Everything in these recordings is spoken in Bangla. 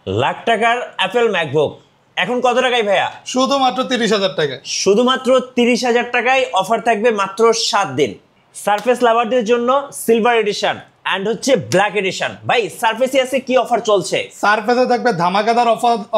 লাখ টাকার অ্যাপেল ম্যাকবুক এখন কত টাকায় ভাইয়া? শুধুমাত্র 30,000 টাকা। শুধুমাত্র 30,000 টাকায় অফার থাকবে মাত্র 7 দিন। সারফেস লাভারদের জন্য সিলভার এডিশন এন্ড হচ্ছে ব্ল্যাক এডিশন। ভাই সারফেসে আছে কি অফার চলছে? সারফেসে থাকবে ধামাকাদার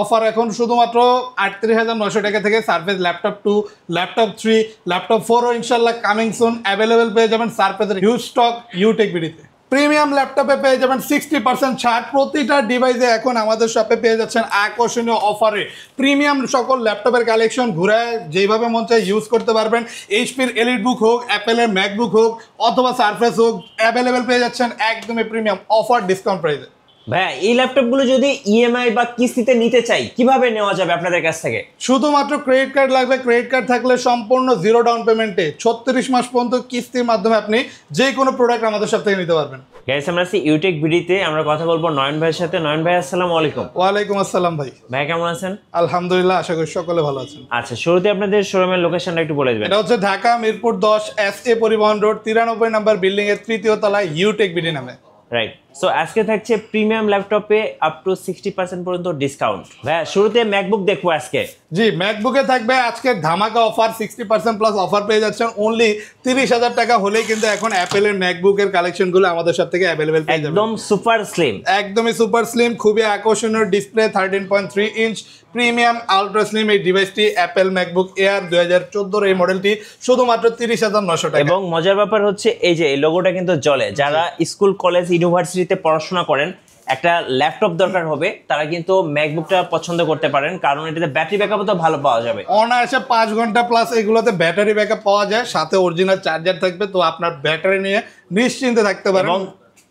অফার এখন শুধুমাত্র 38,900 টাকা থেকে সারফেস ল্যাপটপ 2, ল্যাপটপ 3, ল্যাপটপ 4ও ইনশাআল্লাহ কামিং সুন অ্যাভেলেবেল পেয়ে যাবেন সারফেসের হিউজ স্টক ইউটেক বিডিতে। প্রিমিয়াম ল্যাপটপে পেয়ে যাবেন 60% ছাড়। প্রতিটা ডিভাইসে এখন আমাদের শপে পেয়ে যাচ্ছেন আকর্ষণীয় অফারে প্রিমিয়াম সকল ল্যাপটপের কালেকশন ঘুরায় যেভাবে মন চায় ইউজ করতে পারবেন। এইচপির এলিট বুক হোক, অ্যাপেলের ম্যাকবুক হোক অথবা সারফেস হোক, অ্যাভেলেবেল পেয়ে যাচ্ছেন একদমই প্রিমিয়াম অফার ডিসকাউন্ট প্রাইসে। ভাইয়া এই ল্যাপটপগুলো যদি ইএমআই বা কিস্তিতে নিতে চাই কিভাবে নেওয়া যাবে আপনাদের কাছ থেকে? শুধুমাত্র ক্রেডিট কার্ড লাগবে। ক্রেডিট কার্ড থাকলে সম্পূর্ণ জিরো ডাউন পেমেন্টে 36 মাস পর্যন্ত কিস্তির মাধ্যমে আপনি যে কোনো প্রোডাক্ট আমাদের সব থেকে নিতে পারবেন। গাইস আমরা আছি ইউটেক বিডিতে, আমরা কথা বলবো নয়ন ভাইয়ের সাথে। নয়ন ভাই আসসালামু আলাইকুম। ওয়ালাইকুম আসসালাম ভাই। ভাই কেমন আছেন? আলহামদুলিল্লাহ, আশা করি সকলে ভালো আছেন। আচ্ছা শুরুতে আপনাদের শোরুমের লোকেশনটা একটু বলে দিবেন। এটা হচ্ছে ঢাকা মিরপুর 10 SA পরিবহন রোড 93 নম্বর বিল্ডিং এর 3য় তলায় ইউটেক বিডি নামে। রাইট। সো আজকে থাকছে প্রিমিয়াম ল্যাপটপে আপ টু 60% পর্যন্ত ডিসকাউন্ট। ভাইয়া শুরুতে ম্যাকবুক দেখবো আজকে। জি, ম্যাকবুকে থাকবে আজকে ধামাকা অফার। 60% প্লাস অফার পেয়ে যাচ্ছেন অনলি 30,000 টাকা হলেই কিন্তু এখন অ্যাপেলের ম্যাকবুকের কালেকশনগুলো আমাদের সব থেকে অ্যাভেলেবেল পেয়ে যাবেন। একদম সুপার স্লিম, একদমই সুপার স্লিম, খুবই আকর্ষণীয় display, 13.3 inch premium ultra slim এই ডিভাইসটি অ্যাপেল ম্যাকবুক এয়ার 2014 এই মডেলটি শুধুমাত্র 30,900 টাকা। এবং মজার ব্যাপার হচ্ছে এই যে এই লোগোটা কিন্তু জ্বলে। যারা স্কুল কলেজ ইউনিভার্সিটিতে পড়াশোনা করেন একটা ল্যাপটপ দরকার হবে তারা কিন্তু ম্যাকবুকটা পছন্দ করতে পারেন, কারণ এটাতে ব্যাটারি ব্যাকআপ তো ভালো পাওয়া যাবে। অনায়াসে 5 ঘন্টা প্লাস এগুলোতে ব্যাটারি ব্যাকআপ পাওয়া যায়, সাথে অরিজিনাল চার্জার থাকবে, তো আপনার ব্যাটারি নিয়ে নিশ্চিন্তে থাকতে পারেন। এবং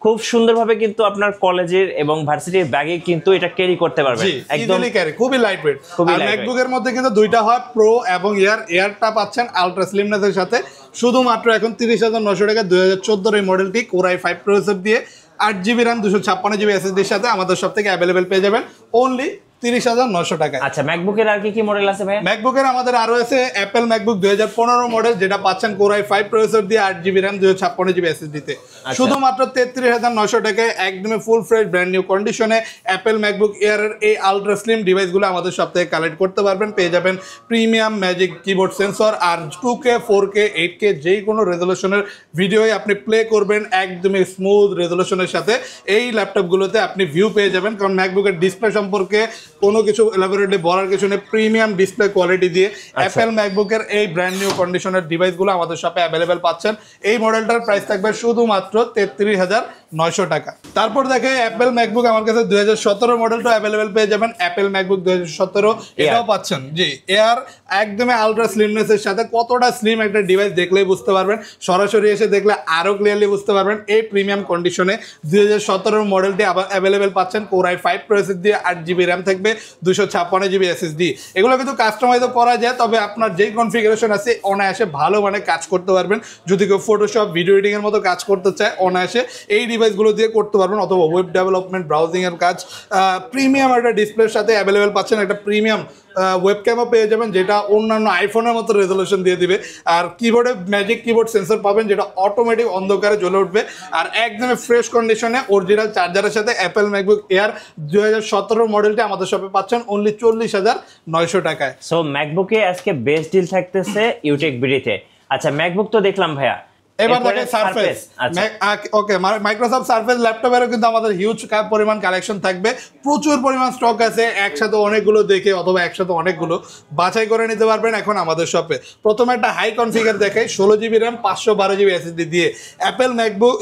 খুব সুন্দরভাবে কিন্তু আপনার কলেজের এবং ভার্সিটির ব্যাগে কিন্তু এটা ক্যারি করতে পারবেন। একদম ক্যারি, খুবই লাইট ওয়েট। আর ম্যাকবুকের মধ্যে কিন্তু দুইটা হয়, প্রো এবং এয়ারটা পাচ্ছেন আলট্রা স্লিমনেসের সাথে। শুধুমাত্র এখন 30,900 টাকা 2014 এই মডেলটি Core i5 প্রসেসর দিয়ে 8GB RAM 256GB SSDর সাথে আমাদের সব থেকে অ্যাভেলেবেল পেয়ে যাবেন অনলি 30,900 টাকা। আচ্ছা ম্যাকবুকের আর কি মডেল আছে ভাই? ম্যাকবুকের আমাদের আরো আছে অ্যাপেল ম্যাকবুক 2015 মডেল, যেটা পাচ্ছেন Core i5 প্রসেসর দিয়ে 8GB RAM 256GB SSD তে শুধুমাত্র 33,900 টাকায় একদমই ফুল ফ্রেশ ব্র্যান্ড নিউ কন্ডিশনে অ্যাপেল ম্যাকবুক এয়ারের এই আলট্রা স্লিম ডিভাইসগুলো আমাদের সব থেকে কালেক্ট করতে পারবেন। পেয়ে যাবেন প্রিমিয়াম ম্যাজিক কিবোর্ড সেন্সর আর 2K 4K 8K যেই কোনো রেজলিউশনের ভিডিওই আপনি প্লে করবেন একদমই স্মুথ রেজলিউশনের সাথে এই ল্যাপটপগুলোতে আপনি ভিউ পেয়ে যাবেন। কারণ ম্যাকবুকের ডিসপ্লে সম্পর্কে কোনো কিছু এলাবোরেটলি বলার কিছু নেই, প্রিমিয়াম ডিসপ্লে কোয়ালিটি দিয়ে অ্যাপেল ম্যাকবুকের এই ব্র্যান্ড নিউ কন্ডিশনের ডিভাইসগুলো আমাদের শপে অ্যাভেলেবেল পাচ্ছেন। এই মডেলটার প্রাইস থাকবে শুধুমাত্র 33,900 টাকা। তারপর দেখে অ্যাপেল ম্যাকবুক আমার কাছে 2017 মডেলটা অ্যাভেলেবেল পেয়ে যাবেন। অ্যাপেল ম্যাকবুক 2017 এটাও পাচ্ছেন। জি, এয়ার একদমই আলট্রা স্লিমনেসের সাথে। কতটা স্লিম একটা ডিভাইস দেখলেই বুঝতে পারবেন, সরাসরি এসে দেখলে আরও ক্লিয়ারলি বুঝতে পারবেন। এই প্রিমিয়াম কন্ডিশনে 2017 মডেলটি আবার অ্যাভেলেবেল পাচ্ছেন Core i5 প্রসেসর দিয়ে 8GB RAM থাকবে 256GB SSD। এগুলো কিন্তু কাস্টমাইজও করা যায়, তবে আপনার যেই কনফিগারেশন আছে অনায়াসে ভালো মানে কাজ করতে পারবেন। যদি কেউ ফটোশপ ভিডিও এডিটিং এর মতো কাজ করতে চায় অনায়াসে এই ডিভাইসগুলো দিয়ে করতে পারবেন, অথবা ওয়েব ডেভেলপমেন্ট ব্রাউজিং এর কাজ। প্রিমিয়াম একটা ডিসপ্লের সাথে অ্যাভেলেবেল পাচ্ছেন একটা প্রিমিয়াম ওয়েবক্যামও পেয়ে যাবেন, যেটা অন্যান্য আইফোনের মতো রেজলিউশন দিয়ে দিবে। আর কিবোর্ডে ম্যাজিক কিবোর্ড সেন্সর পাবেন, যেটা অটোমেটিক অন্ধকারে জ্বলে উঠবে। আর একদমই ফ্রেশ কন্ডিশনে অরিজিনাল চার্জারের সাথে অ্যাপেল ম্যাকবুক এয়ার 2017 মডেলটি আমাদের শপে পাচ্ছেন অনলি 40,900 টাকায়। সো ম্যাকবুকে আজকে বেস্ট ডিল থাকতেছে ইউটেক বিডিতে। আচ্ছা ম্যাকবুক তো দেখলাম ভাইয়া, এবার দেখে সারফেস। ওকে, মাইক্রোসফট সারফেস ল্যাপটপেরও কিন্তু আমাদের হিউজ পরিমাণ কালেকশন থাকবে, প্রচুর পরিমাণ স্টক আছে। একসাথে অনেকগুলো দেখে অথবা একসাথে অনেকগুলো বাছাই করে নিতে পারবেন এখন আমাদের শপে। প্রথমে একটা হাই কনফিগার দেখাই, 16GB RAM 512GB SSD দিয়ে অ্যাপেল ম্যাকবুক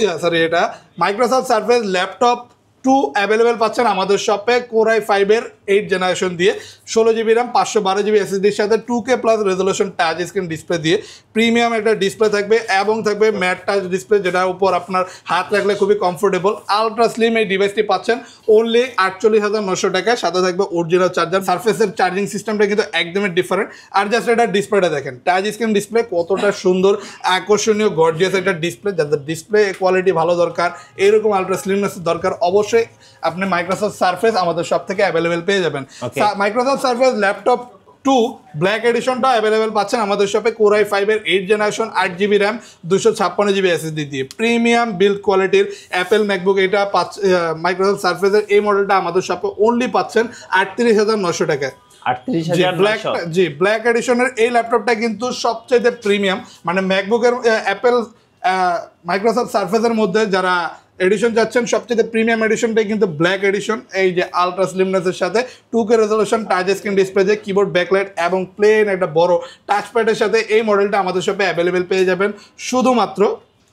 এটা মাইক্রোসফট সারফেস ল্যাপটপ 2 অ্যাভেলেবেল পাচ্ছেন আমাদের শপে Core i5 এর 8 জেনারেশন দিয়ে 16GB RAM 512GB SSDর সাথে 2K plus resolution touch screen display দিয়ে প্রিমিয়াম একটা ডিসপ্লে থাকবে এবং থাকবে ম্যাট টাচ ডিসপ্লে, যেটার উপর আপনার হাত রাখলে খুবই কমফোর্টেবল। আলট্রা স্লিম এই ডিভাইসটি পাচ্ছেন অনলি 48,900 টাকায়, সাথে থাকবে অরিজিনাল চার্জার। সারফেসের চার্জিং সিস্টেমটা কিন্তু একদমই ডিফারেন্ট। আর জাস্ট এটা ডিসপ্লেটা দেখেন, টাচ স্ক্রিন ডিসপ্লে কতটা সুন্দর আকর্ষণীয় গর্জিয়াস একটা ডিসপ্লে। যাদের ডিসপ্লে কোয়ালিটি ভালো দরকার, এরকম আলট্রা স্লিমনেস দরকার, অবশ্যই আপনি মাইক্রোসফট সারফেস আমাদের সব থেকে অ্যাভেলেবেল পেয়ে যাবেন। Microsoft Surface laptop two black এডিশনটা অ্যাভেলেবেল পাচ্ছেন আমাদের শপে Core i5 এর 8 generation 8GB RAM 256GB SSD দিয়ে প্রিমিয়াম বিল্ড কোয়ালিটির অ্যাপেল ম্যাকবুক এটা মাইক্রোসফট সারফেসের এই মডেলটা আমাদের শপে অনলি পাচ্ছেন 38,900 টাকায়। 38,900 ব্ল্যাক এডিশনের এই ল্যাপটপটা কিন্তু সবচেয়ে প্রিমিয়াম, মানে ম্যাকবুকের অ্যাপেল মাইক্রোসফট সারফেসের মধ্যে যারা এডিশন যাচ্ছেন সবচেয়ে প্রিমিয়াম এডিশনটাই কিন্তু ব্ল্যাক এডিশন। এই যে আলট্রা স্লিমনেসের সাথে 2K resolution touch screen display যে কিবোর্ড ব্যাকলাইট এবং প্লেন একটা বড় টাচপ্যাডের সাথে এই মডেলটা আমাদের শপে অ্যাভেলেবেল পেয়ে যাবেন শুধুমাত্র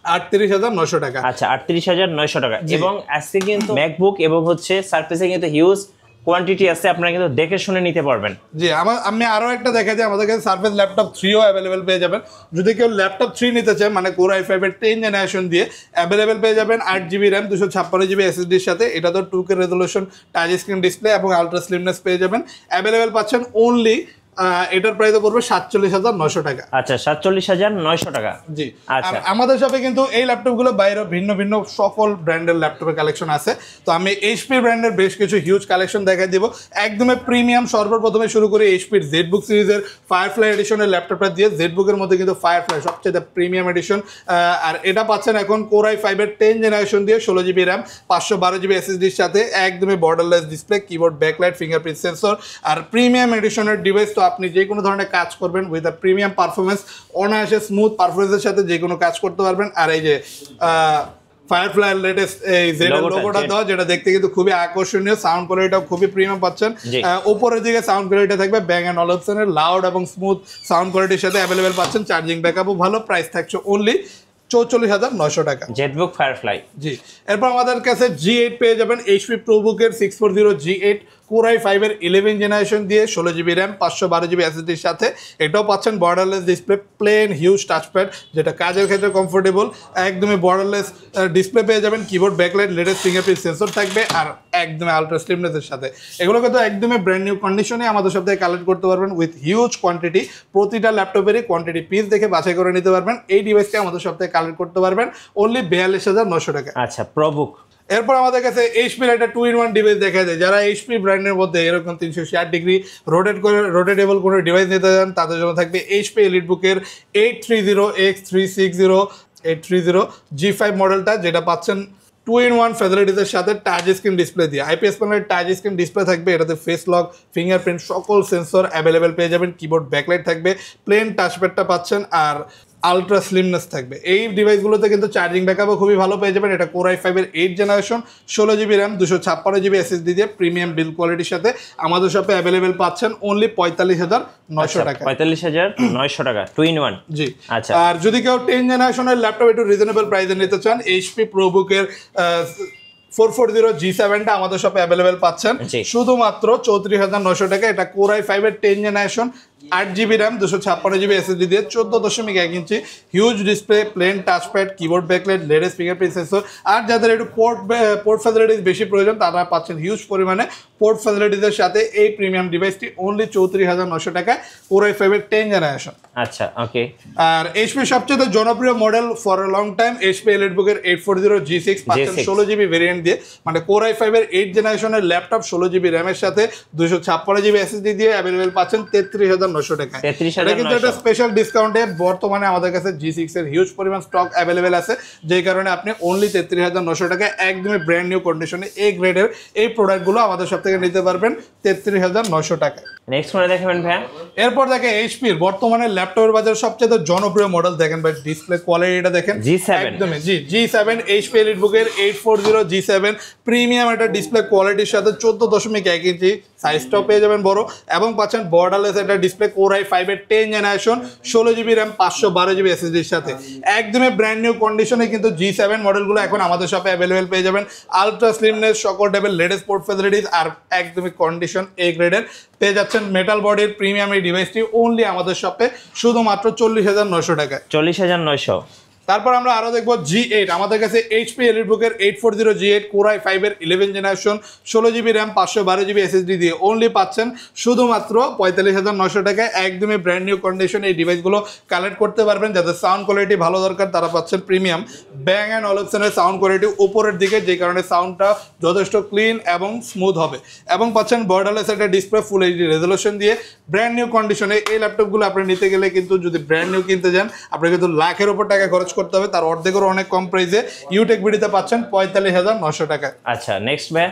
38,900 টাকা। আচ্ছা 38,900 টাকা। এবং আজকে কিন্তু ম্যাকবুক এবং হচ্ছে সারফেসে কিন্তু হিউজ কোয়ান্টিটি আছে, আপনারা কিন্তু দেখে শুনে নিতে পারবেন। জি আমি আরো একটা দেখা যায় আমাদের কাছে সারফেস ল্যাপটপ 3ও অ্যাভেলেবেল পেয়ে যাবেন। যদি কেউ ল্যাপটপ 3 নিতে চায় মানে Core i5 এর 10 জেনারেশন দিয়ে অ্যাভেলেবেল পেয়ে যাবেন 8GB র্যাম 256GB SSD এর সাথে। এটা তো 2K resolution touch screen display এবং আলট্রা স্লিমনেস পেয়ে যাবেন। অ্যাভেলেবেল পাচ্ছেন অনলি এটার প্রাইস পড়বে 47,900 টাকা। আচ্ছা 47,900 টাকা। জি আচ্ছা আমাদের শপে কিন্তু এই ল্যাপটপগুলো বাইরে ভিন্ন ভিন্ন সকল ব্র্যান্ডের ল্যাপটপের কালেকশন আছে। তো আমি এইচপি ব্র্যান্ডের বেশ কিছু হিউজ কালেকশন দেখাই দিব। একদমই প্রিমিয়াম সর্বপ্রথমে শুরু করে এইচপির জেডবুক সিরিজের ফায়ারফ্লাই এডিশনের ল্যাপটপটা দিয়ে জেডবুকের মধ্যে কিন্তু ফায়ারফ্লাই সবচেয়ে প্রিমিয়াম এডিশন। আর এটা পাচ্ছেন এখন Core i5 এর 10 জেনারেশন দিয়ে 16GB র্যাম 512GB SSD এর সাথে একদমই borderless display keyboard backlight fingerprint sensor আর প্রিমিয়াম এডিশনের ডিভাইস। তো আপনি যে কোনো ধরনের কাজ করবেন উইথ আ প্রিমিয়াম পারফরমেন্স অনায়াসে স্মুথ পারফরমেন্সের সাথে যে কোনো কাজ করতে পারবেন। আর এই যে ফায়ারফ্লাই লেটেস্ট এই জেডের লোগোটা দেওয়া যেটা দেখতে কিন্তু খুবই আকর্ষণীয়, সাউন্ড কোয়ালিটিটাও খুবই প্রিমিয়াম পাচ্ছেন। উপরের দিকে সাউন্ড কোয়ালিটি থাকবে ব্যাং অ্যান্ড অলপসনের লাউড এবং স্মুথ সাউন্ড কোয়ালিটির সাথে অ্যাভেলেবেল পাচ্ছেন। চার্জিং ব্যাকআপও ভালো, প্রাইস থাকছে অনলি 44,900 টাকা। Jetbook firefly. জি এরপর আমাদের কাছে G8 পেয়ে যাবেন এইচপি প্রোবুকের 640 G8 Core i5 এর 11 জেনারেশন দিয়ে 16GB র্যাম 512GB SSD এর সাথে। এটাও পাচ্ছেন borderless display plain huge touchpad যেটা কাজের ক্ষেত্রে কমফোর্টেবল, একদমই বর্ডারলেস ডিসপ্লে পেয়ে যাবেন, keyboard backlight latest fingerprint sensor থাকবে আর একদমই আলট্রা স্লিমনেসের সাথে। এগুলোকে তো একদমই ব্র্যান্ড নিউ কন্ডিশনে আমাদের সব থেকে কালেক্ট করতে পারবেন উইথ হিউজ কোয়ান্টিটি। প্রতিটা ল্যাপটপেরই কোয়ান্টিটি পিস দেখে বাছাই করে নিতে পারবেন। এই ডিভাইসটি আমাদের সব থেকে কালেক্ট করতে পারবেন অনলি 42,900 টাকা। আচ্ছা প্রবুক। এরপর আমাদের কাছে এইচপির একটা 2-in-1 ডিভাইস দেখা যায়। যারা এইচপি ব্র্যান্ডের মধ্যে এরকম 360 ডিগ্রি রোটেটেবল কোনো ডিভাইস নিতে চান তাদের জন্য থাকবে এইচপি এলিটবুকের 830 G5 মডেলটা, যেটা পাচ্ছেন 2-in-1 ফ্যাসিলিটিসের সাথে টাচ স্ক্রিন ডিসপ্লে দিয়ে। আইপিএস প্যানেলের টাচ স্ক্রিন ডিসপ্লে থাকবে, এটাতে ফেস লক ফিঙ্গারপ্রিন্ট সকল সেন্সর অ্যাভেলেবেল পেয়ে যাবেন, কিবোর্ড ব্যাকলাইট থাকবে, প্লেন টাচপ্যাডটা পাচ্ছেন আর আলট্রা স্লিমনেস থাকবে। এই ডিভাইসগুলোতে কিন্তু চার্জিং ব্যাকআপও খুবই ভালো পেয়ে যাবেন। এটা Core i5 এর 8 generation 16GB RAM 256GB SSD দিয়ে প্রিমিয়াম বিল্ড কোয়ালিটির সাথে আমাদের শপে অ্যাভেলেবেল পাচ্ছেন অনলি 45,900 টাকা। 45,900 টাকা 2-in-1। জি আচ্ছা আর যদি কেউ 10 জেনারেশনের ল্যাপটপ একটু রিজনেবল প্রাইসে নিতে চান এইচপি প্রোবুকের 440 G7টা আমাদের শপে অ্যাভেলেবেল পাচ্ছেন শুধুমাত্র 34,900 টাকা। এটা Core i5 এর 10 generation 8GB RAM 256GB SSD দিয়ে 14.1 inch huge display plain touchpad keyboard backlight latest fingerprint sensor. আর যাদের একটু পোর্ট ফ্যাসিলিটিস বেশি প্রয়োজন তারা পাচ্ছেন হিউজ পরিমাণে পোর্ট ফ্যাসিলিটিসের সাথে এই প্রিমিয়াম ডিভাইসটি অনলি 34,900 টাকা Core i5 এর 10 জেনারেশন। আচ্ছা ওকে। আর এইচপি সবচেয়ে জনপ্রিয় model for a long time HP এলিটবুকের 840 G6 পাচ্ছেন 16GB ভেরিয়েন্ট দিয়ে, মানে Core i5 এর 8 জেনারেশনের ল্যাপটপ 16GB র্যামের সাথে 256GB SSD দিয়ে অ্যাভেলেবেল পাচ্ছেন 33,900 টাকা। এটা কিন্তু একটা স্পেশাল ডিসকাউন্টে বর্তমানে আমাদের কাছে G6 এর হিউজ পরিমাণ স্টক অ্যাভেলেবেল আছে, যেই কারণে আপনি অনলি 33,900 টাকায় একদমই ব্র্যান্ড নিউ কন্ডিশনে এ গ্রেডের এই প্রোডাক্টগুলো আমাদের সব থেকে নিতে পারবেন 33,900 টাকায়। নেক্সট মডেল দেখাবেন ভাই। এরপর দেখেন এইচপির বর্তমানে ল্যাপটপের বাজার সবচেয়ে জনপ্রিয় মডেল দেখেন ভাই, ডিসপ্লে কোয়ালিটিটা দেখেন G7 একদমই G7 এইচপি এলিটবুকের 840 G7 প্রিমিয়াম একটা ডিসপ্লে কোয়ালিটির সাথে 14.1 ইঞ্চি সাইজটাও পেয়ে যাবেন বড় এবং পাচ্ছেন বর্ডারলেস একটা ডিসপ্লে Core i5 এর 10 generation 16GB RAM 512GB SSD এর সাথে একদমই ব্র্যান্ড নিউ কন্ডিশনে কিন্তু G7 মডেলগুলো এখন আমাদের শপে অ্যাভেলেবেল পেয়ে যাবেন। আলট্রা স্লিমনেস সকল টাইপের লেটেস্ট পোর্ট ফ্যাসিলিটিস আর একদমই কন্ডিশন এ গ্রেডের পেয়ে যাচ্ছেন মেটাল বডির প্রিমিয়াম এই ডিভাইসটি অনলি আমাদের শপে শুধুমাত্র 40,900 টাকায়। 40,900। তারপর আমরা আরো দেখবো G8, আমাদের কাছে এইচপি এলিটবুকের 840 G8 Core i5 এর 11 generation 16GB RAM 512GB SSD দিয়ে অনলি পাচ্ছেন শুধুমাত্র 45,900 টাকায়। একদমই ব্র্যান্ড নিউ কন্ডিশন এই ডিভাইসগুলো কালেক্ট করতে পারবেন। যাদের সাউন্ড কোয়ালিটি ভালো দরকার তারা পাচ্ছেন প্রিমিয়াম ব্যাং অ্যান্ড অলিপসনের সাউন্ড কোয়ালিটি উপরের দিকে, যে কারণে সাউন্ডটা যথেষ্ট ক্লিন এবং স্মুথ হবে। এবং পাচ্ছেন বর্ডারলেস একটা ডিসপ্লে ফুল এইচডি রেজলিউশন দিয়ে ব্র্যান্ড নিউ কন্ডিশনে। এই ল্যাপটপগুলো আপনি নিতে গেলে কিন্তু যদি ব্র্যান্ড নিউ কিনতে যান আপনাকে কিন্তু লাখের উপর টাকা খরচ করতে হবে, তার অর্ধেকেরও অনেক কম প্রাইসে ইউটেক বিডিতে পাচ্ছেন 45,900 টাকায়। আচ্ছা নেক্সট ভাই,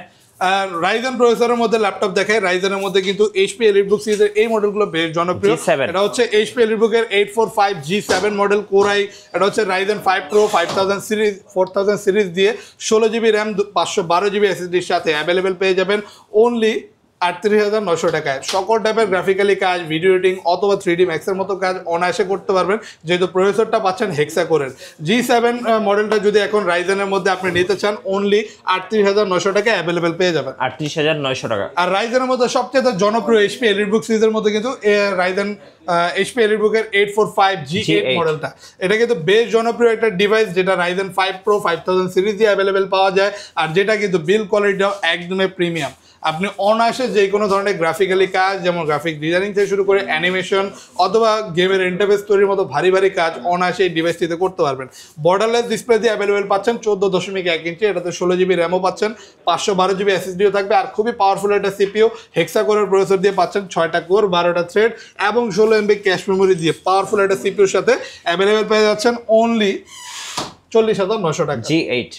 রাইজেন প্রসেসরের মধ্যে ল্যাপটপ দেখায়। রাইজেনের মধ্যে কিন্তু এইচপি এলিটবুক সিরিজের এই মডেলগুলো বেশ জনপ্রিয়। এটা হচ্ছে এইচপি এলিটবুকের 845 G7 মডেল কোরাই। এটা হচ্ছে রাইজেন 5 প্রো 5000 সিরিজ 4000 সিরিজ দিয়ে 16GB র্যাম 512GB এসএসডির সাথে অ্যাভেলেবেল পেয়ে যাবেন অনলি 38,900 টাকায়। সকল টাইপের গ্রাফিক্যালি কাজ, ভিডিও এডিটিং অথবা 3D ম্যাক্সের মতো কাজ অনায়াসে করতে পারবেন, যেহেতু প্রসেসরটা পাচ্ছেন হেক্সা কোরের। G7 মডেলটা যদি এখন রাইজেনের মধ্যে আপনি নিতে চান অনলি 38,900 টাকায় অ্যাভেলেবেল পেয়ে যাবেন। 38,900 টাকা। আর রাইজেনের মধ্যে সবচেয়ে জনপ্রিয় এইচপি এলিটবুক সিরিজের মধ্যে কিন্তু রাইজেন এইচপি এলিটবুকের 845 G8 মডেলটা, এটা কিন্তু বেশ জনপ্রিয় একটা ডিভাইস, যেটা রাইজেন 5 প্রো 5000 সিরিজ দিয়ে অ্যাভেলেবেল পাওয়া যায়। আর যেটা কিন্তু বিল কোয়ালিটিটাও একদমই প্রিমিয়াম। আপনি অনায়াসে যে কোনো ধরনের গ্রাফিক্যালি কাজ, যেমন গ্রাফিক ডিজাইনিং থেকে শুরু করে অ্যানিমেশন অথবা গেমের ইন্টারফেস তৈরির মতো ভারী ভারী কাজ অনায়াসে এই ডিভাইসটিতে করতে পারবেন। বর্ডারলেস ডিসপ্লে দিয়ে অ্যাভেলেবেল পাচ্ছেন 14.1 ইঞ্চি। এটাতে 16GB র্যামও পাচ্ছেন, 512GB এসএসডিও থাকবে। আর খুবই পাওয়ারফুল একটা সিপিইউ হেক্সা কোরের প্রসেসর দিয়ে পাচ্ছেন, 6টা কোর 12টা থ্রেড এবং 16MB ক্যাশ মেমোরি দিয়ে পাওয়ারফুল একটা সিপিইউর সাথে অ্যাভেলেবেল পেয়ে যাচ্ছেন অনলি 40,900 টাকা। G8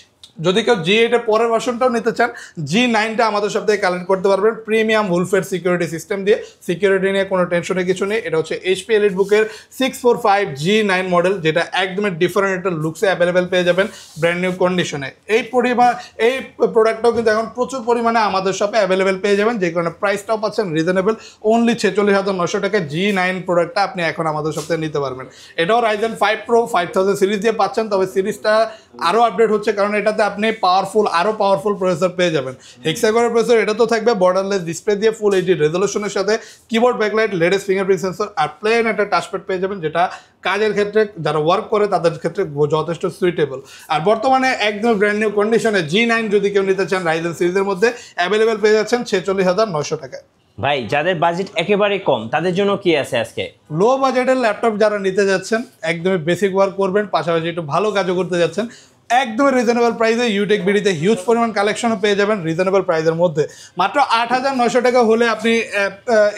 যদি কেউ G8 এর পরের ভার্সনটাও নিতে চান, G9টা আমাদের সব থেকে কালেক্ট করতে পারবেন প্রিমিয়াম উলফের সিকিউরিটি সিস্টেম দিয়ে। সিকিউরিটি নিয়ে কোনো টেনশনের কিছু নেই। এটা হচ্ছে এইচপি এলিটবুকের 645 G9 মডেল, যেটা একদমই ডিফারেন্ট একটা লুকসে অ্যাভেলেবেল পেয়ে যাবেন ব্র্যান্ড নিউ কন্ডিশনে। এই প্রোডাক্টটাও কিন্তু এখন প্রচুর পরিমাণে আমাদের শপে অ্যাভেলেবেল পেয়ে যাবেন, যে কারণে প্রাইসটাও পাচ্ছেন রিজনেবল অনলি 46,900 টাকা। G9 প্রোডাক্টটা আপনি এখন আমাদের সব থেকে নিতে পারবেন। এটাও রাইজেন 5 প্রো 5000 সিরিজ দিয়ে পাচ্ছেন, তবে সিরিজটা আরও আপডেট হচ্ছে, কারণ এটাতে আপনি আরো পাওয়ারফুল প্রসেসর পেয়ে যাবেন। হেক্সাগনের প্রসেসর এটা তো থাকবে বর্ডারলেস ডিসপ্লে দিয়ে ফুল এইচডি রেজলিউশনের সাথে, keyboard backlight, latest fingerprint sensor আর প্লেন একটা টাচপ্যাড পেয়ে যাবেন, যেটা কাজের ক্ষেত্রে যারা ওয়ার্ক করে তাদের ক্ষেত্রে যথেষ্ট সুইটেবল। আর বর্তমানে একদম ব্র্যান্ড নিউ কন্ডিশনে G9 যদি কেউ নিতে চান রাইজেন সিরিজের মধ্যে অ্যাভেলেবেল পেয়ে যাচ্ছেন 46,900 টাকায়। ভাই যাদের বাজেট একেবারেই কম তাদের জন্য কি আছে আজকে? লো বাজেটের ল্যাপটপ যারা নিতে যাচ্ছেন, একদমই বেসিক ওয়ার্ক করবেন, পাশাপাশি একটু ভালো কাজও করতে যাচ্ছেন, একদমই রিজনেবল প্রাইসে ইউটেক বিডিতে হিউজ পরিমাণ কালেকশনও পেয়ে যাবেন রিজনেবল প্রাইসের মধ্যে। মাত্র 8,900 টাকা হলে আপনি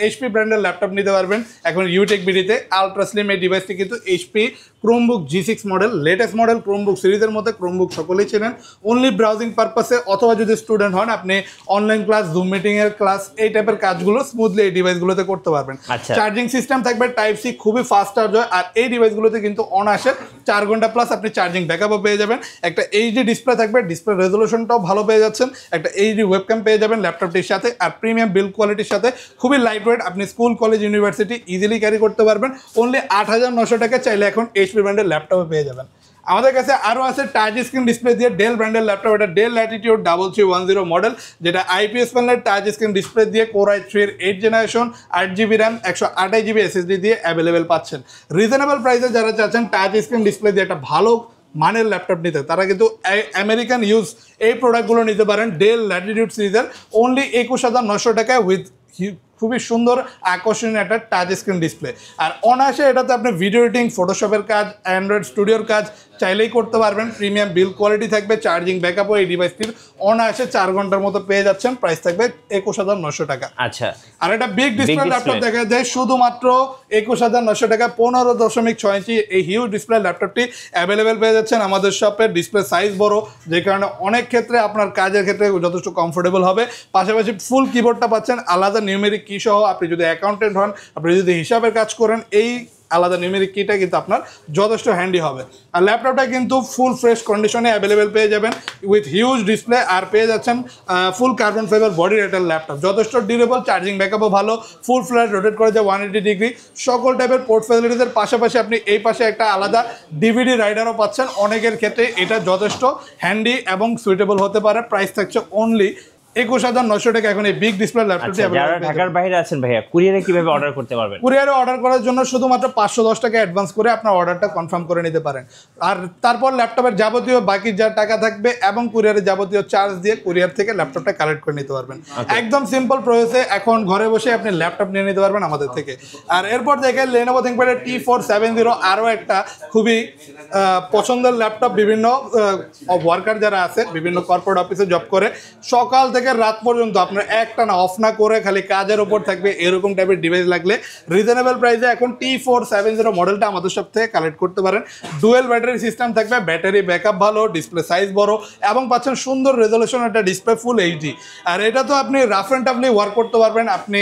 এইচপি ব্র্যান্ডের ল্যাপটপ নিতে পারবেন এখন ইউটেক বিডিতে। আলট্রা স্লিম এই ডিভাইসটি কিন্তু HP Chromebook G6 model, latest model Chromebook সিরিজের মধ্যে। ক্রোমবুক সকলেই চেনেন, অনলি ব্রাউজিং পারপাসে অথবা যদি স্টুডেন্ট হন আপনি অনলাইন ক্লাস, জুম মিটিং এর ক্লাস, এই টাইপের কাজগুলো স্মুথলি এই ডিভাইসগুলোতে করতে পারবেন। চার্জিং সিস্টেম থাকবে টাইপ সি, খুবই ফাস্ট চার্জ হয়। আর এই ডিভাইসগুলোতে কিন্তু অনায়াসে 4 ঘন্টা প্লাস আপনি চার্জিং ব্যাকআপও পেয়ে যাবেন। একটা এইচডি ডিসপ্লে থাকবে, ডিসপ্লে রেজলিউশনটাও ভালো পেয়ে যাচ্ছেন। একটা এইচডি ওয়েবক্যাম পেয়ে যাবেন ল্যাপটপটির সাথে, আর প্রিমিয়াম বিল্ড কোয়ালিটির সাথে খুবই লাইট ওয়েট, আপনি school, college, university easily carry করতে পারবেন অনলি 8,900 টাকা। চাইলে এখন এইচপি ব্র্যান্ডের ল্যাপটপে পেয়ে যাবেন। আমাদের কাছে আরও আছে টাচ স্ক্রিন ডিসপ্লে দিয়ে ডেল ব্র্যান্ডের ল্যাপটপ। এটা ডেল ল্যাটিটিউড 3310 মডেল, যেটা আইপিএস প্যানেলের টাচ স্ক্রিন ডিসপ্লে দিয়ে কোর i3 এর 8 generation 8GB RAM 128GB SSD দিয়ে অ্যাভেলেবেল পাচ্ছেন। রিজনেবল প্রাইসে যারা চাচ্ছেন টাচ স্ক্রিন ডিসপ্লে দিয়ে একটা ভালো মানের ল্যাপটপ নিতে, তারা কিন্তু আমেরিকান ইউজ এই প্রোডাক্টগুলো নিতে পারেন ডেল ল্যাটিটিউড সিরিজের অনলি 21,900 টাকায় উইথ খুবই সুন্দর আকর্ষণীয় একটা টাচ স্ক্রিন ডিসপ্লে। আর অনায়াসে এটাতে আপনি ভিডিও এডিটিং, ফটোশপের কাজ, অ্যান্ড্রয়েড স্টুডিওর কাজ চাইলেই করতে পারবেন। প্রিমিয়াম বিল্ড কোয়ালিটি থাকবে, চার্জিং ব্যাকআপও এই ডিভাইসটির অনায়াসে 4 ঘন্টার মতো পেয়ে যাচ্ছেন। প্রাইস থাকবে 21,900 টাকা। আচ্ছা, আর একটা বিগ ডিসপ্লে ল্যাপটপ দেখা যায় শুধুমাত্র 21,900 টাকা, 15.6 ইঞ্চি এই হিউজ ডিসপ্লে ল্যাপটপটি অ্যাভেলেবেল পেয়ে যাচ্ছেন আমাদের শপে। ডিসপ্লে সাইজ বড়, যে কারণে অনেক ক্ষেত্রে আপনার কাজের ক্ষেত্রে যথেষ্ট কমফোর্টেবল হবে। পাশাপাশি ফুল কিবোর্ডটা পাচ্ছেন, আলাদা নিউমেরিক কি সহ। আপনি যদি অ্যাকাউন্টেন্ট হন, আপনি যদি হিসাবের কাজ করেন, এই আলাদা নিউমেরিক কিটা কিন্তু আপনার যথেষ্ট হ্যান্ডি হবে। আর ল্যাপটপটা কিন্তু ফুল ফ্রেশ কন্ডিশনে অ্যাভেলেবেল পেয়ে যাবেন উইথ হিউজ ডিসপ্লে। আর পেয়ে যাচ্ছেন ফুল কার্বন ফাইবার বডি রেটের ল্যাপটপ, যথেষ্ট ডিউরেবল, চার্জিং ব্যাকআপও ভালো, ফুল ফ্ল্যাট রোটেট করে যায় 180 ডিগ্রি, সকল টাইপের পোর্ট ফ্যাসিলিটিসের পাশাপাশি আপনি এই পাশে একটা আলাদা ডিভিডি রাইডারও পাচ্ছেন। অনেকের ক্ষেত্রে এটা যথেষ্ট হ্যান্ডি এবং সুইটেবল হতে পারে। প্রাইস থাকছে অনলি 21,900 টাকা এখন এই বিগ ডিসপ্লে ল্যাপটপটি আচ্ছা, যারা ঢাকার বাইরে আছেন ভাইয়া কুরিয়ারে কিভাবে অর্ডার করতে পারবেন? কুরিয়ারে অর্ডার করার জন্য শুধুমাত্র 510 টাকা অ্যাডভান্স করে আপনার অর্ডারটা কনফার্ম করে নিতে পারেন। আর তারপর ল্যাপটপের যাবতীয় বাকি যা টাকা থাকবে এবং কুরিয়ারের যাবতীয় চার্জ দিয়ে কুরিয়ার থেকে ল্যাপটপটা কালেক্ট করে নিতে পারবেন। একদম সিম্পল প্রসেসে এখন ঘরে বসে আপনি ল্যাপটপ নিয়ে নিতে পারবেন আমাদের থেকে। আর এরপর দেখেন Lenovo ThinkPad T470 আরও একটা খুবই পছন্দের ল্যাপটপ। বিভিন্ন ওয়ার্কার যারা আছে বিভিন্ন কর্পোরেট অফিসে জব করে সকাল থেকে রাত পর্যন্ত আপনার একটা না অফ না করে খালি কাজের উপর থাকবে এরকম টাইপের ডিভাইস লাগলে রিজনেবল প্রাইসে এখন T470 মডেলটা আমাদের সব থেকে কালেক্ট করতে পারেন। ডুয়েল ব্যাটারি সিস্টেম থাকবে, ব্যাটারি ব্যাকআপ ভালো, ডিসপ্লে সাইজ বড় এবং পাচ্ছেন সুন্দর রেজলিউশন একটা ডিসপ্লে ফুল এইচডি। আর এটা তো আপনি রাফ অ্যান্ড টাফলি ওয়ার্ক করতে পারবেন, আপনি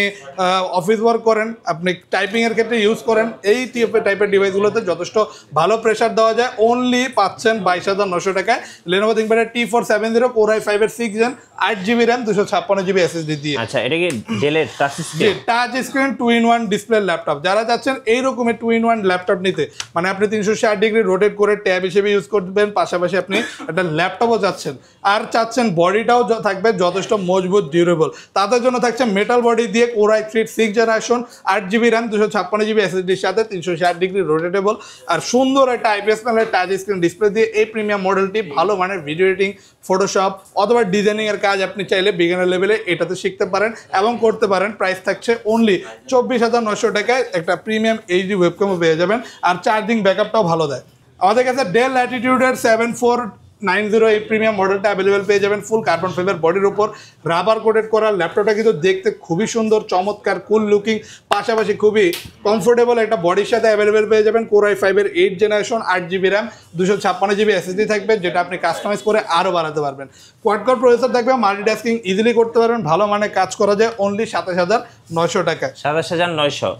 অফিস ওয়ার্ক করেন, আপনি টাইপিংয়ের ক্ষেত্রে ইউজ করেন, এই টাইপের ডিভাইসগুলোতে যথেষ্ট ভালো প্রেশার দেওয়া যায়। অনলি পাচ্ছেন 22,900 টাকায় Lenovo ThinkPad T470 Core i5 এর 6 Gen 8GB RAM 256GB SSD দিয়ে। আচ্ছা, এটা কি ডেলের touch screen? Touch screen 2-in-1 display laptop. যারা চাচ্ছেন এই রকমের 2-in-1 ল্যাপটপ নিতে, মানে আপনি 360 ডিগ্রি রোটেট করে ট্যাব হিসেবে ইউজ করবেন, পাশাপাশি আপনি একটা ল্যাপটপও চাচ্ছেন আর চাচ্ছেন বডিটাও থাকবে যথেষ্ট মজবুত ডিউরেবল, তাদের জন্য থাকছে মেটাল বডি দিয়ে Core i3 6th generation 8GB RAM 256GB SSD এর সাথে 360 ডিগ্রি রোটেটেবল আর সুন্দর একটা IPS প্যানেলের টাচ স্ক্রিন ডিসপ্লে দিয়ে এই প্রিমিয়াম মডেলটি ভালো মানের ভিডিও এডিটিং, ফটোশপ অথবা ডিজাইনিং এর কাজ আপনি চাইলে বিগিনার লেভেলে এটাতে শিখতে পারেন এবং করতে পারেন। প্রাইস থাকছে অনলি 24,900 টাকায়। একটা প্রিমিয়াম এইচডি ওয়েবক্যামও পেয়ে যাবেন আর চার্জিং ব্যাকআপটাও ভালো দেয়। আমাদের কাছে ডেল ল্যাটিটিউডের 7490 এই প্রিমিয়াম মডেলটা অ্যাভেলেবেল পেয়ে যাবেন ফুল কার্বন ফাইবার বডির উপর রাবার কোটেড করা। ল্যাপটপটা কিন্তু দেখতে খুবই সুন্দর, চমৎকার, কুল লুকিং, পাশাপাশি খুবই কমফোর্টেবল একটা বডির সাথে অ্যাভেলেবেল পেয়ে যাবেন। Core i5 এর 8th generation 8GB RAM 256GB SSD থাকবে, যেটা আপনি কাস্টমাইজ করে আরও বাড়াতে পারবেন। কোয়াড কোর প্রসেসর থাকবে, মাল্টিটাস্কিং ইজিলি করতে পারবেন, ভালো মানে কাজ করা যায় অনলি 27,900 টাকায়। 27,900।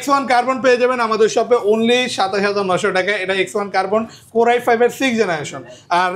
X1 কার্বন পেয়ে যাবেন আমাদের শপে অনলি 27,900 টাকায়। এটা X1 কার্বন Core i5 এর 6th জেনারেশন। আর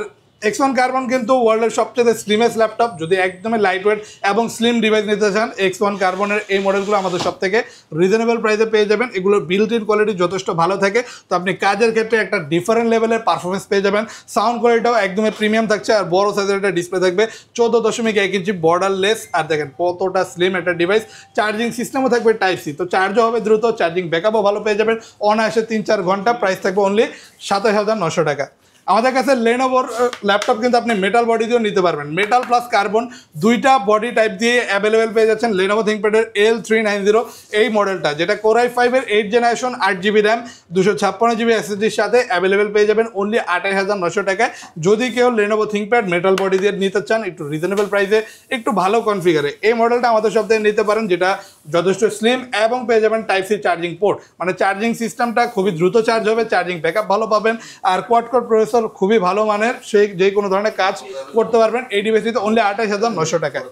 X1 কার্বন কিন্তু ওয়ার্ল্ডের সবচেয়ে স্লিমেস্ট ল্যাপটপ। যদি একদমই লাইট ওয়েট এবং স্লিম ডিভাইস নিতে চান X1 কার্বনের এই মডেলগুলো আমাদের সব থেকে রিজনেবল প্রাইসে পেয়ে যাবেন। এগুলোর বিল্ট ইন কোয়ালিটি যথেষ্ট ভালো থাকে, তো আপনি কাজের ক্ষেত্রে একটা ডিফারেন্ট লেভেলের পারফরমেন্স পেয়ে যাবেন। সাউন্ড কোয়ালিটিটাও একদমই প্রিমিয়াম থাকছে আর বড় সাইজের একটা ডিসপ্লে থাকবে 14.1 ইঞ্চি বর্ডারলেস। আর দেখেন কতটা স্লিম একটা ডিভাইস। চার্জিং সিস্টেমও থাকবে Type-C, তো চার্জও হবে দ্রুত, চার্জিং ব্যাকআপও ভালো পেয়ে যাবেন অনায়াসে 3-4 ঘন্টা। প্রাইস থাকবে অনলি 27,900 টাকা। আমাদের কাছে Lenovoর ল্যাপটপ কিন্তু আপনি মেটাল বডি দিয়েও নিতে পারবেন। মেটাল প্লাস কার্বন দুইটা বডি টাইপ দিয়ে অ্যাভেলেবেল পেয়ে যাচ্ছেন Lenovo ThinkPad এর L390 এই মডেলটা, যেটা Core i5 এর 8th generation 8GB RAM 256GB SSD এর সাথে অ্যাভেলেবেল পেয়ে যাবেন অনলি 28,900 টাকায়। যদি কেউ Lenovo ThinkPad মেটাল বডি দিয়ে নিতে চান একটু রিজনেবল প্রাইসে, একটু ভালো কনফিগারে, এই মডেলটা আমাদের সব থেকে নিতে পারেন, যেটা যথেষ্ট স্লিম এবং পেয়ে যাবেন Type-C চার্জিং পোর্ট, মানে চার্জিং সিস্টেমটা খুবই দ্রুত চার্জ হবে, চার্জিং ব্যাকআপ ভালো পাবেন আর কোয়াড কোর প্রসেসর খুবই ভালো মানের, সেই যে কোনো ধরনের কাজ করতে পারবেন এই ডিভাইসটিতে অনলি 28,900 টাকায়।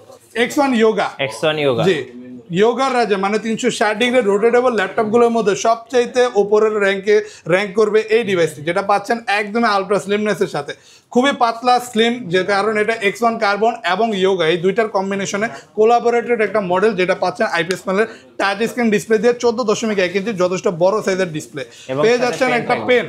X1 Yoga জি ইয়োগার রাজা, মানে 360 ডিগ্রি রোটেটেবল ল্যাপটপগুলোর মধ্যে সবচাইতে ওপরের র্যাঙ্ক করবে এই ডিভাইসটি, যেটা পাচ্ছেন একদমই আলট্রা স্লিমনেসের সাথে। খুবই পাতলা স্লিম, যে কারণ এটা X1 কার্বন এবং ইয়োগা এই দুইটার কম্বিনেশনে কোলাবোরেটেড একটা মডেল, যেটা পাচ্ছেন আইপিএস প্যানেলের টাচ স্ক্রিন ডিসপ্লে দিয়ে 14.1 ইঞ্চি যথেষ্ট বড় সাইজের ডিসপ্লে পেয়ে যাচ্ছেন। একটা pen,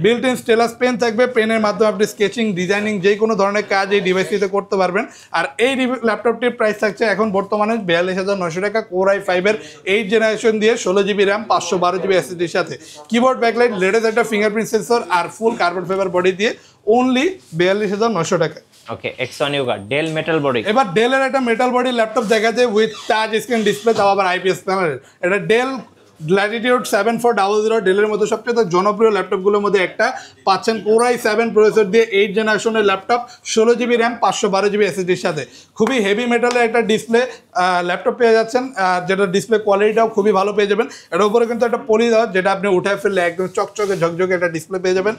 built in stylus pen থাকবে, পেনের মাধ্যমে আপনি স্কেচিং, ডিজাইনিং যে কোনো ধরনের কাজ এই ডিভাইসটিতে করতে পারবেন। আর এই ল্যাপটপটির প্রাইস থাকছে এখন বর্তমানে 42,900 টাকা। Core i5 এর 8th জেনারেশন দিয়ে 16GB RAM 512GB SSD এর সাথে কিবোর্ড ব্যাকলাইট, লেটেস্ট একটা ফিঙ্গারপ্রিন্ট সেন্সর আর ফুল কার্বন ফাইবার বডি দিয়ে অনলি 42,900 টাকা। Okay, X1 Yoga Dell metal body. এবার ডেলের একটা মেটাল বডি ল্যাপটপ দেখা যায় উইথ টাচ স্ক্রিন ডিসপ্লে, তাও আবার আইপিএস প্যানেলের। এটা ডেল ল্যাটিটিউড 7400 ডেলের মধ্যে সবচেয়ে জনপ্রিয় ল্যাপটপগুলোর মধ্যে একটা পাচ্ছেন। Core i7 প্রসেসর দিয়ে 8th জেনারেশনের laptop 16GB RAM 512GB SSD এর সাথে খুবই হেভি মেটালের একটা ডিসপ্লে ল্যাপটপ পেয়ে যাচ্ছেন, যেটা ডিসপ্লে কোয়ালিটিটাও খুবই ভালো পেয়ে যাবেন। এটার উপরে কিন্তু একটা পলি দেওয়া, যেটা আপনি উঠায় ফেললে একদম চকচকে ঝকঝকে একটা ডিসপ্লে পেয়ে যাবেন।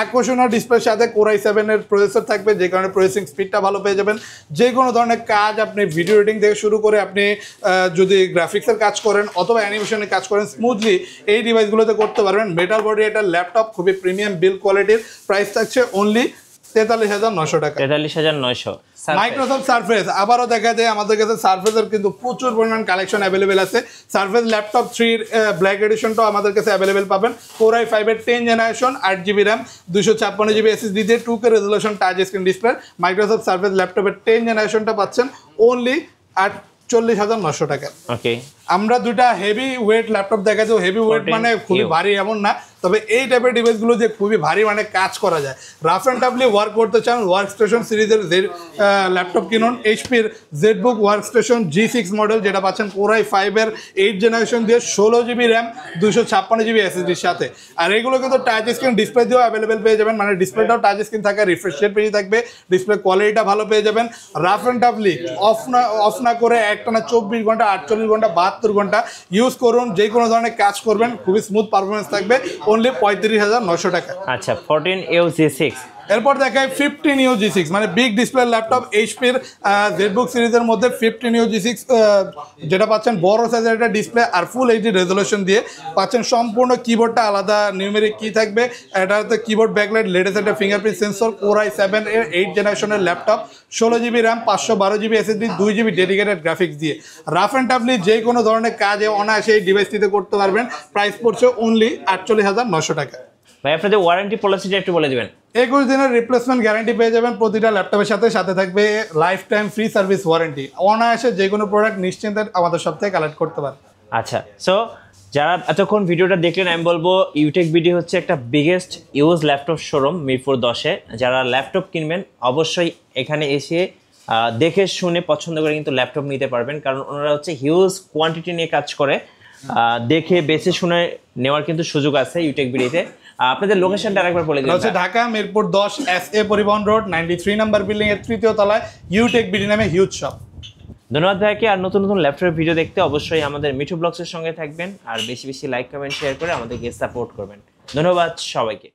আকর্ষণীয় ডিসপ্লের সাথে Core i7 এর প্রসেসর থাকবে, যে কারণে প্রসেসিং স্পিডটা ভালো পেয়ে যাবেন। যে কোনো ধরনের কাজ আপনি ভিডিও এডিটিং থেকে শুরু করে আপনি যদি গ্রাফিক্সের কাজ করেন অথবা অ্যানিমেশনের কাজ করেন স্মুথলি এই ডিভাইসগুলোতে করতে পারবেন। মেটাল বডি একটা ল্যাপটপ, খুবই প্রিমিয়াম বিল্ড কোয়ালিটির। প্রাইস থাকছে অনলি 43,900 টাকা। 43,900। মাইক্রোসফট সারফেস আবারও দেখা যায় আমাদের কাছে সারফেসের কিন্তু প্রচুর পরিমাণ কালেকশন অ্যাভেলেবেল আছে। সারফেস ল্যাপটপ 3 ব্ল্যাক এডিশনটাও আমাদের কাছে অ্যাভেলেবেল পাবেন। Core i5 এর 10 generation 8GB RAM 256GB SSD দিয়ে 2K resolution touch screen display Microsoft surface ল্যাপটপের 10 জেনারেশনটা পাচ্ছেন অনলি 48,900 টাকা। ওকে, আমরা দুটা হেভি ওয়েট ল্যাপটপ দেখাচ্ছি। হেভি ওয়েট মানে খুবই ভারী এমন না, তবে এই টাইপের ডিভাইসগুলো যে খুবই ভারী মানে কাজ করা যায়, রাফ অ্যান্ড টাফলি ওয়ার্ক করতে চান, ওয়ার্ক স্টেশন সিরিজের ল্যাপটপ কিনুন। এইচপির ZBook work station G6 model, যেটা পাচ্ছেন Core i5 এর 8 জেনারেশন দিয়ে 16GB RAM 256GB SSDর সাথে। আর এগুলো কিন্তু টাচ স্ক্রিন ডিসপ্লে দিয়েও অ্যাভেলেবেল পেয়ে যাবেন, মানে ডিসপ্লেটাও টাচ স্ক্রিন থাকে, রিফ্রেশ রেট বেশি থাকবে, ডিসপ্লে কোয়ালিটিটা ভালো পেয়ে যাবেন। রাফ অ্যান্ড টাফলি অফ না করে একটানা 24 ঘন্টা 48 ঘন্টা 72 ঘন্টা ইউজ করুন, যে কোনো ধরনের কাজ করবেন, খুবই স্মুথ পারফরমেন্স থাকবে, অনলি 35,900 টাকা। আচ্ছা, 14U G6। এরপর দেখায় 15U G6, মানে বিগ ডিসপ্লে ল্যাপটপ এইচপির জেডবুক সিরিজের মধ্যে 15U G6, যেটা পাচ্ছেন বড় সাইজের একটা ডিসপ্লে আর ফুল এইচডি রেজোলিউশন দিয়ে পাচ্ছেন। সম্পূর্ণ কিবোর্ডটা আলাদা নিউমেরিক কি থাকবে, এটাতে কিবোর্ড ব্যাকলাইট, লেটেস্ট একটা ফিঙ্গারপ্রিন্ট সেন্সর, Core i7 এর 8 জেনারেশনের laptop, 16GB RAM 512GB SSD 2GB dedicated graphics দিয়ে। রাফ অ্যান্ড টাফলি যে কোনো ধরনের কাজে অনায়াসে এই ডিভাইসটিতে করতে পারবেন। প্রাইস পড়ছে অনলি 48,900 টাকা। ভাই আপনাদের ওয়ারেন্টি পলিসিটা একটু বলে দিবেন। 21 দিনের রিপ্লেসমেন্ট গ্যারান্টি পেয়ে যাবেন প্রতিটা ল্যাপটপের সাথে, সাথে থাকবে life time free service warranty. অনায়াসে যে কোনো প্রোডাক্ট নিশ্চিন্তে আমাদের সব থেকে কালেক্ট করতে পারেন। আচ্ছা, সো যারা এতক্ষণ ভিডিওটা দেখলেন, আমি বলবো ইউটেক বিডি হচ্ছে একটা biggest used laptop showroom Mirpur 10-এ। যারা ল্যাপটপ কিনবেন অবশ্যই এখানে এসে দেখে শুনে পছন্দ করে কিন্তু ল্যাপটপ নিতে পারবেন, কারণ ওনারা হচ্ছে হিউজ কোয়ান্টিটি নিয়ে কাজ করে। দেখে বেছে শুনে নেওয়ার কিন্তু সুযোগ আছে ইউটেক বিডিতে। আপনাদের লোকেশনটা আরেকবার বলে দিন। হচ্ছে ঢাকা মিরপুর 10 SA পরিবহন রোড 93 নাম্বার বিল্ডিং এর 3য় তলায় ইউটেক বিডি নামে হিউজ শপ। ধন্যবাদ ভাইকে। আর নতুন নতুন ল্যাপটপের ভিডিও দেখতে অবশ্যই আমাদের মিঠু ব্লগসের সঙ্গে থাকবেন, আর বেশি বেশি লাইক কমেন্ট শেয়ার করে আমাদেরকে সাপোর্ট করবেন। ধন্যবাদ সবাইকে।